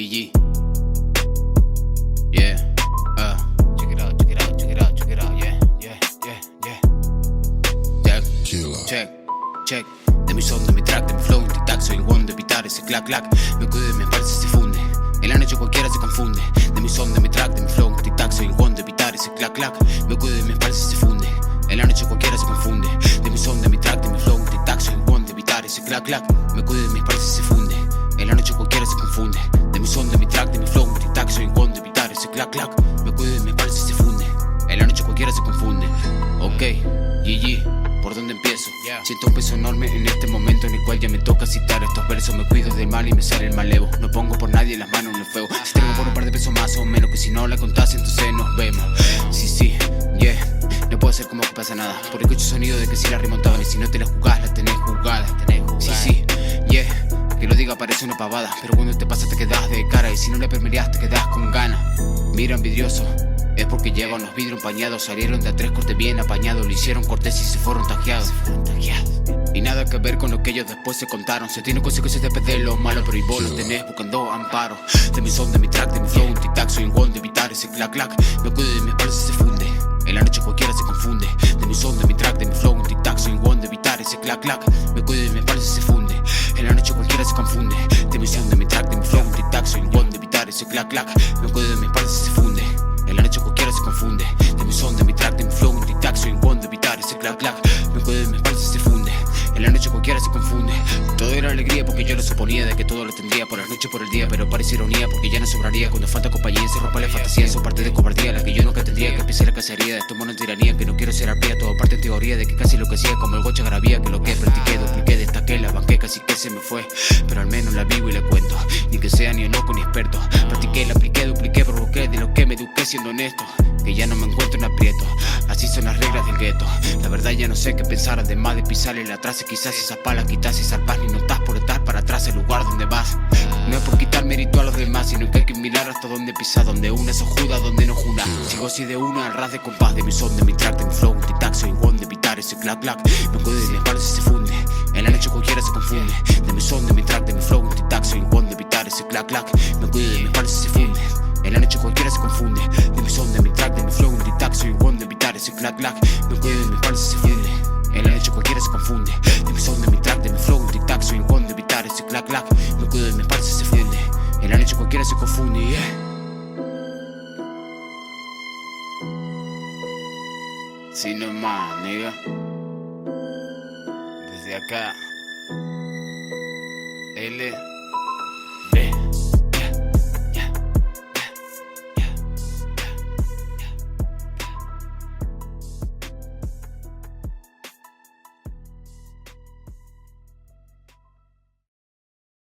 GG. Yeah. Check it out, check it out, check it out, check it out. Yeah, yeah, yeah, yeah. Check, check. De mi son, de mi track, de mi flow, tic-tac, soy el one de evitar ese clac-clac. Me cuido de mi espalda se funde. En la noche cualquiera se confunde. De mi son, de mi track, de mi flow, tic-tac, soy el one de evitar ese clac-clac. Me cuido de mi espalda se funde. En la noche cualquiera se confunde. De mi son, de mi track, de mi flow, tic-tac, soy el one de evitar ese clac-clac. Me cuido de mi espalda se funde. En la noche cualquiera se confunde. De mi son, de mi track, de mi flow, tic-tac, soy el one de evitar ese clac-clac. Me cuido de mi espalda se funde. En la noche cualquiera se confunde. Ok, GG, ¿por dónde empiezo? Siento un peso enorme en este momento en el cual ya me toca citar estos versos. Me cuido del mal y me sale el malevo. No pongo por nadie las manos en el fuego. Si tengo por un par de pesos más o menos, que si no la contás entonces nos vemos. Sí, yeah. No puedo hacer como que pasa nada, porque escucho sonido de que si la remontaban y si no te la jugás, la tenés jugada. Sí, yeah. Que lo diga parece una pavada, pero cuando te pasa te quedas de cara y si no le permerías te quedas con ganas. Mira envidioso, es porque llevan los vidrios empañados. Salieron de a tres cortes bien apañados, lo hicieron cortés y se fueron tajeados. Y nada que ver con lo que ellos después se contaron. Se tiene consecuencias de perder lo malo, pero y vos los tenés buscando amparo. De mi son, de mi track, de mi flow, un tic-tac, soy un one de evitar ese clac-clac. Me cuido de mi espalda se funde. En la noche cualquiera se confunde. De mi son, de mi track, de mi flow, un tic-tac, soy un one de evitar ese clac-clac. Me cuido de mi espalda se funde. En la noche cualquiera se confunde. De mi son, de mi track, de mi flow, un tic-tac, soy un one de evitar ese clac-clac. Me cuido de mi espalda se funde. En la noche cualquiera se confunde. De mi son, de mi track, de mi flow, un tic-tac, soy un one de evitar ese clac-clac. Me cuido de mi espalda se funde. En la noche cualquiera se confunde. Todo era alegría porque yo lo suponía de que todo lo tendría por las noches, por el día, pero parece ironía porque ya no sobraría cuando falta compañía. Se rompa la fantasía, eso parte de cobardía, la que yo nunca tendría. Que empiece la cacería de estos monos en tiranía, que no quiero ser arpía, todo parte en teoría de que casi lo que hacía como el gocha gravía, que lo que practiqué, dupliqué, destaqué, la banqué, casi que se me fue, pero al menos la vivo y la cuento, ni que sea ni loco ni experto. Practiqué, la apliqué, dupliqué, provoqué, de lo que me eduqué siendo honesto, que ya no me encuentro en aprieto. Así son las reglas del gueto. La verdad ya no sé qué pensar, además de pisarle la traza. Quizás esas palas quitas y zarpas ni notas por estar para atrás el lugar donde vas. No es por quitar mérito a los demás, sino que hay que mirar hasta donde pisar, donde una es ojuda, donde no juna. Sigo así de una al ras de compás, de mi son, de mi track, de mi flow, un tic-tac, soy one de evitar ese clac-clac. Me cuido de mi espalda se funde. En la noche cualquiera se confunde. De mi son, de mi track, de mi flow, un tic-tac, soy one de evitar ese clac-clac. Me cuido de mi espalda se funde. En la noche cualquiera se confunde. De mi son, de mi track, de mi flow, un tic-tac, soy one de evitar ese clac-clac. Me cuido de mi espalda se funde. En la noche cualquiera se confunde. De mi son, de mi track, de mi flow, un tic-tac, soy one de evitar ese clac-clac. Me cuido de mi espalda se funde. En la noche cualquiera se confunde, yeah. Si no más, nigga. Desde acá L